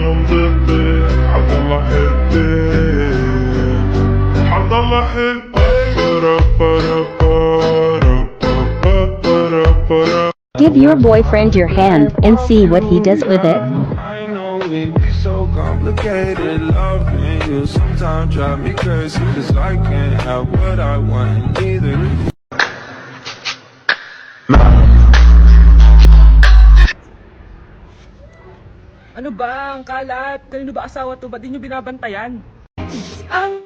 حضل احبك حضل احبك. Give your boyfriend your hand and see what he does with it. I know it be so complicated. Loving you sometimes drive me crazy, 'cause I can't have what I want either. Ano ba ang kalat? Kanino ba asawa to? Ba't di nyo binabantayan? Ang...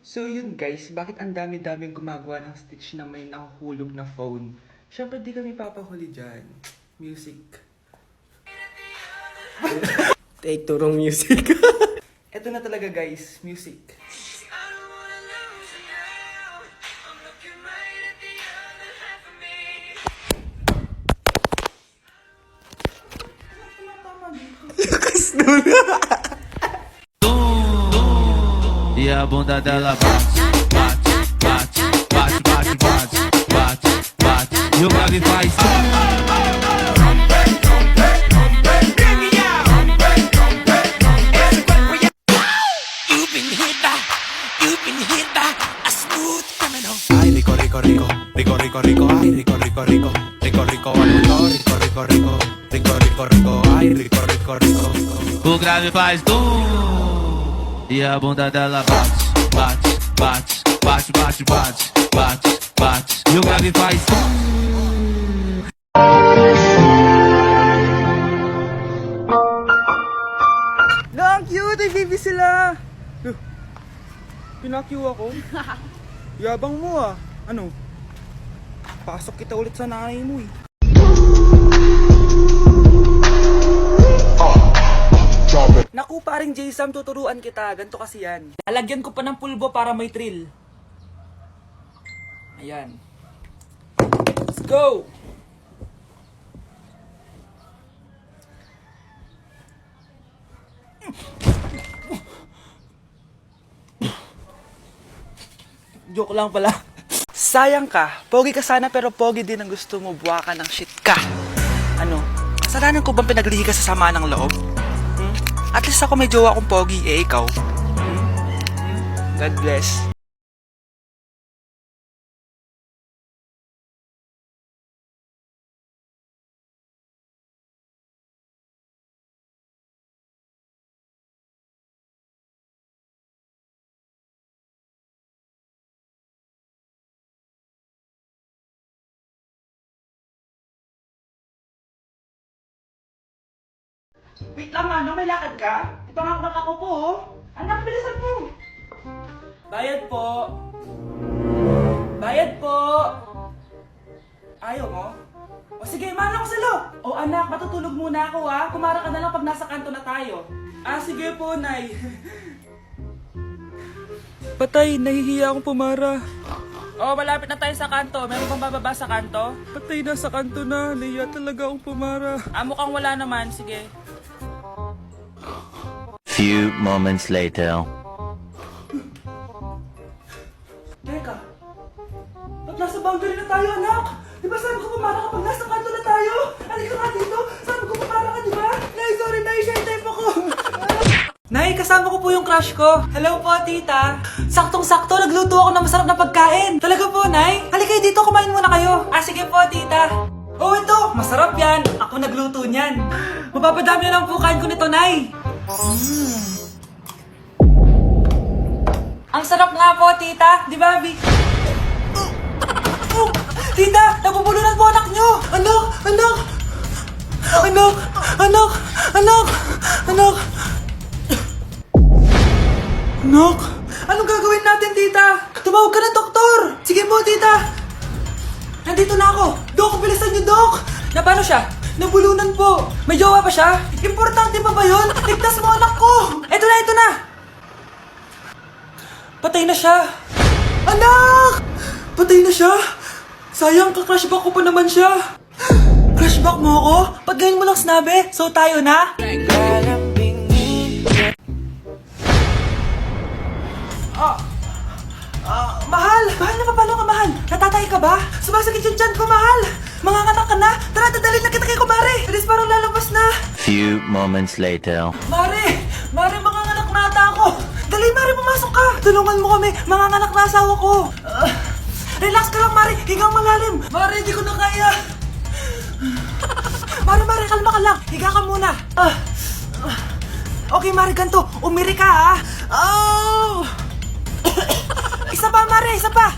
So yun guys, bakit ang dami-daming gumagawa ng stitch na may nakahulog na phone? Siyempre di kami papahuli dyan. Music. Take turong music. Eto na talaga guys, music. E a bunda dela bate, bate, bate, bate, bate, bate, bate, bate. E o grave faz. Ay, rico, rico, rico, rico, rico, rico, ay, rico, rico, rico, rico, rico, rico, rico, rico, rico, rico, rico, rico, ay, rico, rico, rico. O grave faz e a bunda dela bate, bate, bate, bate, bate, bate, bate, bate. E o grave faz. La, ang cute! Ay, baby sila! Pinakyu ako. Yabang mo ah. Ano? Pasok kita ulit sa nanay mo eh. Naku, paring J-Sam, tuturuan kita. Ganto kasi yan. Alagyan ko pa ng pulbo para may thrill. Ayan. Let's go! Joke lang pala. Sayang ka. Pogi ka sana pero pogi din ang gusto mo. Buwa ka ng shit ka. Ano? Kasalanan ko bang pinaglihi ka sa sama ng loob? At least ako may jowa akong pogi, eh ikaw. God bless. Wait lang ano, may lakad ka? Ipangakmak ako po oh. Anak, bilisan mo. Bayad po. Bayad po. Ayaw mo? O sige, manang ko sa loob. O anak, matutulog muna ako ha. Kumara ka na lang pag nasa kanto na tayo. Ah, sige po, Nay. Patay, nahihiya akong pumara. Oh, malapit na tayo sa kanto. Meron bang bababa sa kanto? Patay, nasa kanto na. Nahiya talaga akong pumara. Ah, mukhang wala naman. Sige. Few moments later. Teka, ba't nasa boundary na tayo, anak? Di ba sabi ko pumara kapag nasa kanto na tayo? Halika nga dito, sabi ko pumara ka, di ba? Nay, sorry, Nay, shy type ako. Nay, kasama ko po yung crush ko. Hello po, tita. Saktong-sakto, nagluto ako ng masarap na pagkain. Talaga po, Nay? Halika dito, kumain muna kayo. Ah, sige po, tita. Oh, ito, masarap yan. Ako nagluto niyan. Mapapadami na lang po kain ko nito, Nay. Ang sarap nga po, tita. Di ba, Vic? Tita, nabubulunan po anak nyo! Anak! Anak! Anak! Anak! Anak! Anak! Anak! Anong gagawin natin, tita? Tumawag ka ng doktor! Sige po, tita! Nandito na ako! Dok, bilisan niyo, Dok! Na paano siya? Nabulunan po! May jowa pa siya? Importante pa ba yun? Ligtas mo anak ko! Ito na, ito na! Patay na siya! Anak! Patay na siya! Sayang, ka-crushback ko pa naman siya! Crushback mo ako? Pag ganyan mo lang sinabi, so tayo na? Mahal! Mahal na paano ka, mahal? Natatay ka ba? Sumasakit yung tiyan ko, mahal! Manganganak ka na? Tara, dadalhin na kita kay kumare. Bilis, parang lalabas na. Few moments later. Mare, manganganak na ata ako. Dali, Mare, pumasok ka. Tulungan mo kami, manganganak na asawa ko. Relax ka lang, Mare. Higang malalim. Mare, hindi ko na kaya. Mare, kalma ka lang. Higa ka muna. Okay, Mare, ganito. Umiri ka, ha? Oh! Isa pa, Mare, isa pa.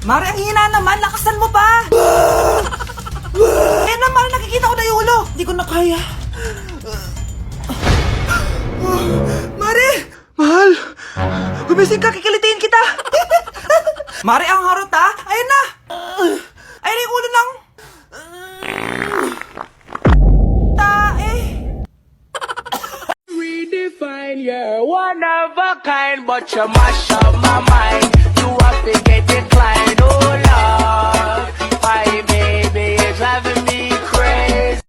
Mare, ang hina naman. Lakasan mo pa. Eh na, Mare, nakikita ko na yung ulo. Hindi ko na kaya. Mare! Mahal! Gumising ka, kikilitiin kita! Mare, ang harot ha! Ayun na! Ayun na yung ulo ng... tae! Redefine, you're one of a kind, but you mash up my mind. You have to get declined, oh Lord. My baby is driving me crazy.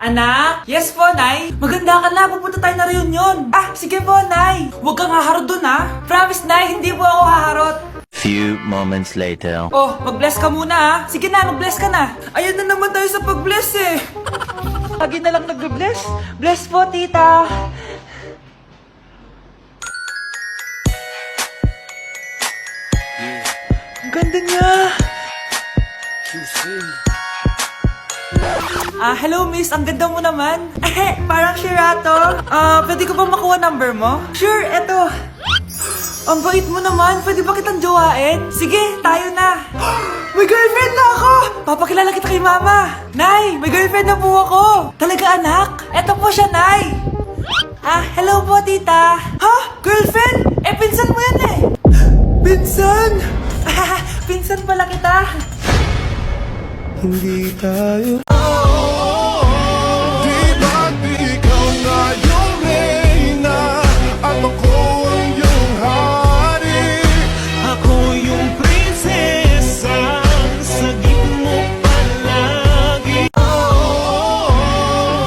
Anak? Yes po, Nay. Maganda ka na. Pupunta tayo na reunion. Sige po, Nay. Huwag kang haharot dun, ha? Promise, Nay. Hindi po ako haharot. Few moments later. Oh, mag-bless ka muna, ha? Sige na, mag-bless ka na. Ayan na naman tayo sa pag-bless, eh. Lagi na lang nag-bless. Bless po, tita. Ang ganda niya. Hello miss, ang ganda mo naman. Parang Shirato. Pwede ko ba makuha number mo? Sure, eto. Ang bait mo naman, pwede ba kitang jowain? Sige, tayo na. May girlfriend na ako! Papakilala kita kay mama. Nay, may girlfriend na po ako. Talaga anak? Eto po siya, Nay. Hello po tita. Ha? Girlfriend? Pinsan mo yan eh. Pinsan? Pinsan pala kita. Hindi tayo. Di ba't ikaw na yung reyna at ako ang iyong hari? Ako yung prinsesa, sagip mo palagi.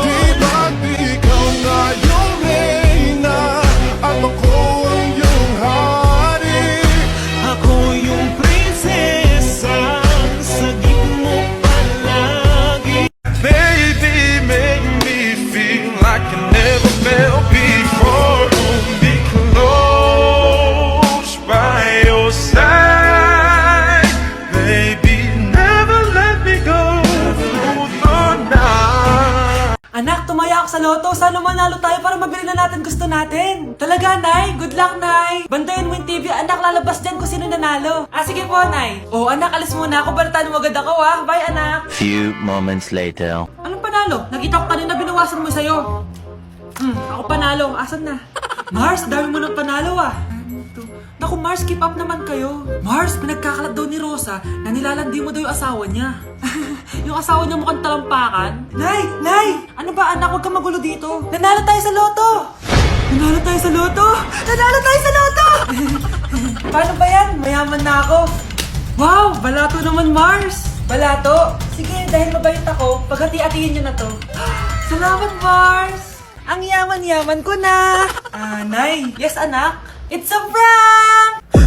Di ba't ikaw na yung reyna at ako ang iyong hari? Ako yung prinsesa, sagip mo palagi. Baby, make me feel like I never felt before. Be close by your side, baby, never let me go through the night. Anak, tumaya ako sa loto. Sana manalo tayo para mabili na natin gusto natin. Talaga, Nay. Good luck, Nay. Bantayan mo yung TV. Anak, lalabas dyan kung sino nanalo. Sige po, Nay. Anak, alis muna ako. Balitaan mo agad ako, ha. Bye, anak. Few moments later. Anong panalo? Nakita ko kanina binawasan mo sa'yo. Ako panalo. Asan na? Mars, dami mo ng panalo, Naku, Mars, keep up naman kayo. Mars, pinagkakalat daw ni Rosa na nilalandi mo daw yung asawa niya. Yung asawa niya mukhang talampakan. Nay! Ano ba, anak? Huwag kang magulo dito. Nanalo tayo sa loto! Nanalo tayo sa loto! Paano ba yan? Mayaman na ako. Wow, balato naman, Mars. Balato? Sige, dahil mabait ako, paghati-hatiin niyo na to. Salamat, Mars. Ang yaman-yaman ko na. Nay. Yes, anak. It's a prank!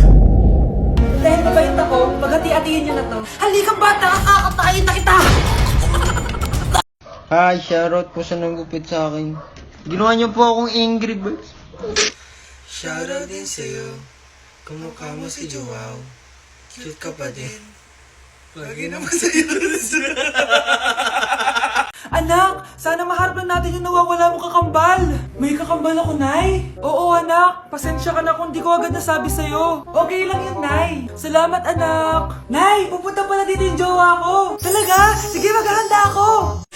Dahil mabait ako, paghati-hatiin niyo na to. Halika, bata! Kakatayin na kita! Hi, shoutout po sa nanggupit sa akin. Ginawa niyo po akong Angry Birds. Shoutout din sa'yo. Kumukha mo si Joao. Cute ka pa din. Lagi naman sa'yo. Anak, sana maharap lang natin yung nawawala mong kakambal. May kakambal ako, Nay. Oo, anak. Pasensya ka na kung di ko agad nasabi sa'yo. Okay lang yun, Nay. Salamat, anak. Nay, pupunta pala dito yung jowa ko. Talaga? Sige, maghahanda ako.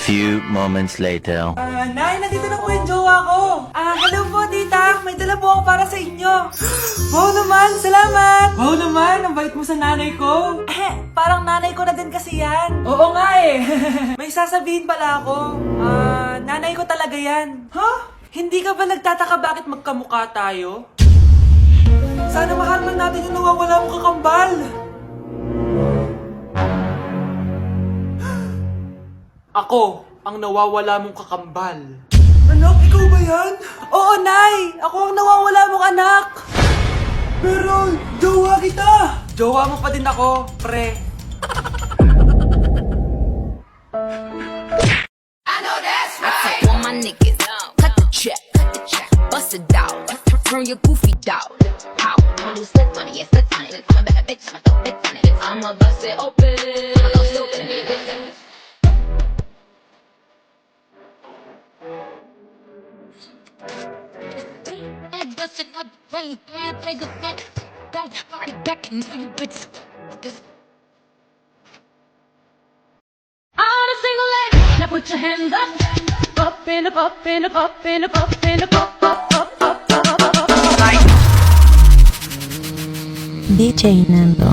Few moments later. Nay, nandito na po yung jowa ko. Hello po, tita. May dala po ako para sa inyo. Wow naman, salamat. Wow naman, ang bait mo sa nanay ko. Parang nanay ko na din kasi yan. Oo nga eh. May sasabihin pala ako. Nanay ko talaga yan. Ha? Hindi ka ba nagtataka bakit magkamukha tayo? Sana mahal man natin yung nawawala mong kakambal. Ako, ang nawawala mong kakambal. Anak, ikaw ba yan? Oo, Nay! Ako ang nawawala mong anak! Pero, jowa kita! Jowa mo pa din ako, pre. All my niggas, cut the check, bust it out, turn your goofy down. How? I'ma do slip on it, yeah, slip on it. I'm a bad bitch, I'ma throw bits on it. I'ma bust it open, I'ma go stupid. Bust it up, rain, take a back, back in you bitch. On a single leg, now put your hands up. Up and up, up and up, up and up, up and up, up, up, up, up, up, up, up, up. Like DJ Nando.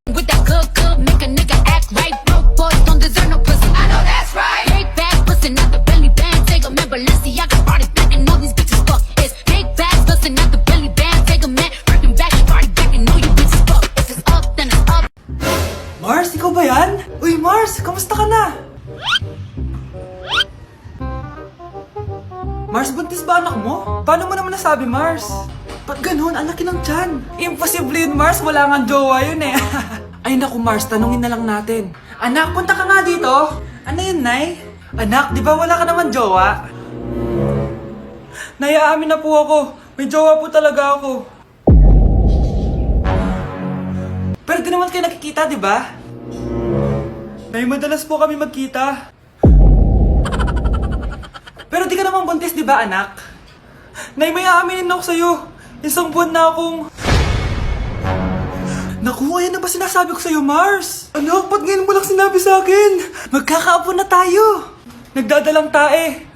with that good, good, make a nigga act right. Broke boys don't deserve no pussy. I know that's right. Big bag, bustin' out the belly band. Take a man, Balenciaga brought it back, and all these bitches fuck. It's big bags, bustin' out the belly band. Take a man, working back, brought it back, and all you bitches fuck. If it's up, then it's up. Mars, ikaw ba yan? Uy, Mars, kamusta ka na? Mars, buntis ba anak mo? Paano mo naman nasabi, Mars? Ba't ganun? Ang laki ng tiyan. Imposible yun, Mars. Wala nga jowa yun eh. Ay naku, Mars, tanungin na lang natin. Anak, punta ka nga dito. Ano yun, Nay? Anak, di ba wala ka naman jowa? Nay, aamin na po ako. May jowa po talaga ako. Pero di naman kayo nakikita, di ba? Nay, madalas po kami magkita. Pero di ka naman buntis, di ba, anak? Nay, may aaminin ako sa'yo. Isang buwan na akong... Naku, ayan na ba sinasabi ko sa'yo, Mars? Anak, ba't ngayon mo lang sinabi sa akin? Magkakaapo na tayo. Nagdadalang tae.